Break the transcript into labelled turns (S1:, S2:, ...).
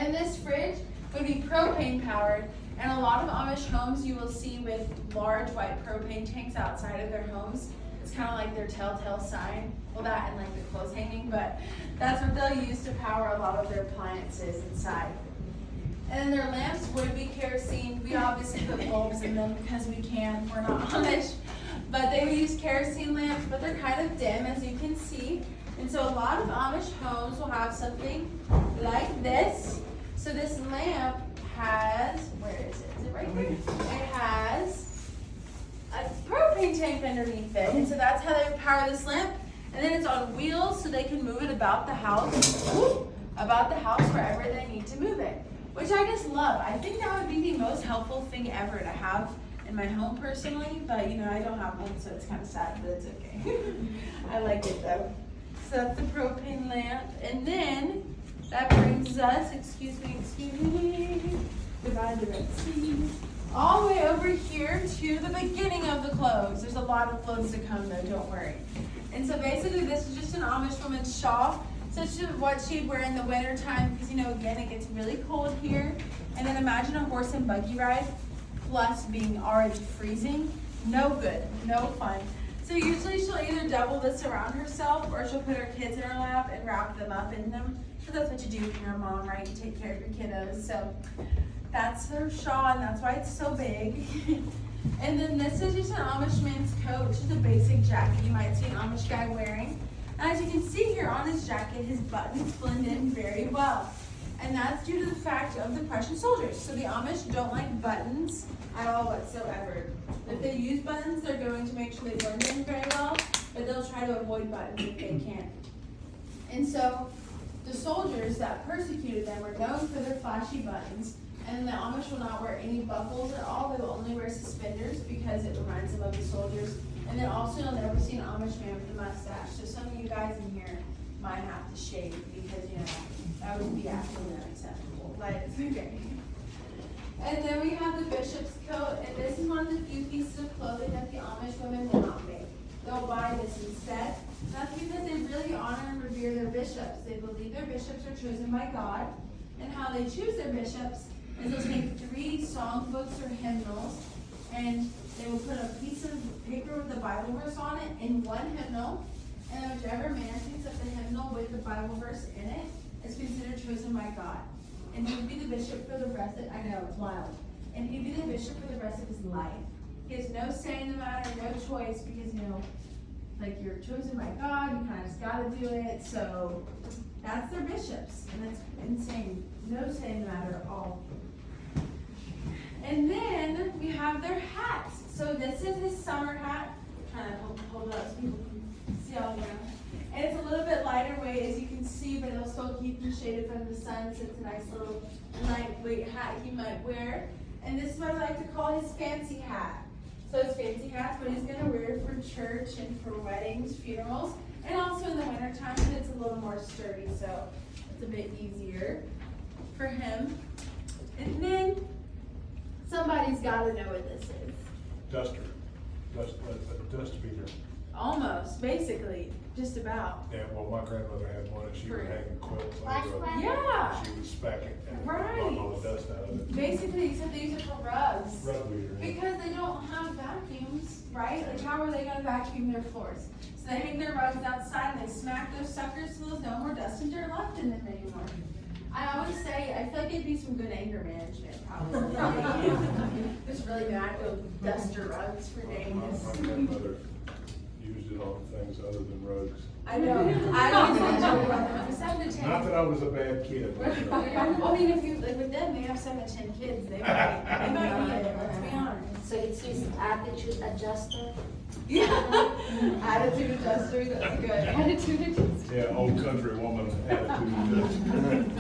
S1: And this fridge would be propane powered. And a lot of Amish homes you will see with large white propane tanks outside of their homes. It's kind of like their telltale sign. Well, that and like the clothes hanging, but that's what they'll use to power a lot of their appliances inside. And then their lamps would be kerosene. We obviously put bulbs in them because we can. We're not Amish. But they would use kerosene lamps, but they're kind of dim, as you can see. And so a lot of Amish homes will have something like this. So this lamp has, where is it? Is it right there? It has a propane tank underneath it. And so that's how they would power this lamp. And then it's on wheels so they can move it about the house, wherever they need to move it. Which I just love. I think that would be the most helpful thing ever to have in my home personally, but you know, I don't have one, so it's kind of sad, but it's okay. I like it though. So that's the propane lamp. And then that brings us, excuse me, divide the Red Sea, all the way over here to the beginning of the clothes. There's a lot of clothes to come though, don't worry. And so basically this is just an Amish woman's shawl. Such as what she'd wear in the winter time, because you know, again, it gets really cold here. And then imagine a horse and buggy ride, plus being already freezing. No good, no fun. So usually she'll either double this around herself, or she'll put her kids in her lap and wrap them up in them. So that's what you do if you're a mom, right? You take care of your kiddos. So that's her shawl, and that's why it's so big. And then this is just an Amish man's coat, which is a basic jacket you might see an Amish guy wearing. As you can see here on his jacket, his buttons blend in very well. And that's due to the fact of the Prussian soldiers. So the Amish don't like buttons at all whatsoever. If they use buttons, they're going to make sure they blend in very well, but they'll try to avoid buttons if they can. And so the soldiers that persecuted them were known for their flashy buttons. And the Amish will not wear any buckles at all. They will only wear suspenders because it reminds them of the soldiers. And then also you'll never see an Amish man with a mustache. So some of you guys in here might have to shave because, you know, that would be absolutely unacceptable. But it's okay. And then we have the bishop's coat. And this is one of the few pieces of clothing that the Amish women will not make. They'll buy this instead. That's because they really honor and revere their bishops. They believe their bishops are chosen by God. And how they choose their bishops is they'll take 3 songbooks or hymnals, and they will put a piece of paper with the Bible verse on it in one hymnal, and then whichever man picks up the hymnal with the Bible verse in it is considered chosen by God. And he would be the bishop for the rest of, I know, it's wild. And he'd be the bishop for the rest of his life. He has no say in the matter, no choice, because, you know, like you're chosen by God, you kind of just got to do it. So that's their bishops, and that's insane. No say in the matter at all. And then we have their hats. So this is his summer hat. I'm trying to hold it up so people can see all around. And it's a little bit lighter weight, as you can see, but it'll still keep him shaded from the sun. So it's a nice little lightweight hat he might wear. And this is what I like to call his fancy hat. So his fancy hat's what he's going to wear for church and for weddings, funerals, and also in the wintertime, because it's a little more sturdy, so it's a bit easier for him. And then somebody's got to know what this is.
S2: Duster. Dust beater.
S1: Almost, basically, just about.
S2: Yeah, well, my grandmother had one, and she would hang quilts over it.
S1: Yeah.
S2: She would spack it and
S1: Right.
S2: blow all the dust out of it.
S1: Basically, except they use it for rugs.
S2: Rug beater. Yeah.
S1: Because they don't have vacuums, right? Like, how are they going to vacuum their floors? So they hang their rugs outside and they smack those suckers so there's no more dust and dirt left in them anymore. I always say, I feel like it'd be some good anger management, probably. Just really mad with duster rugs for days.
S2: My grandmother used it on things other than rugs.
S1: I know. I always joke about them. I'm 7 to 10.
S2: Not that I was a bad kid. But,
S1: I mean, if you, like with them, they have 7 to 10 kids. They might be it, let's be honest.
S3: So it's his attitude adjuster?
S1: Yeah. Attitude adjuster, that's good. Attitude adjuster.
S2: yeah, old country woman attitude.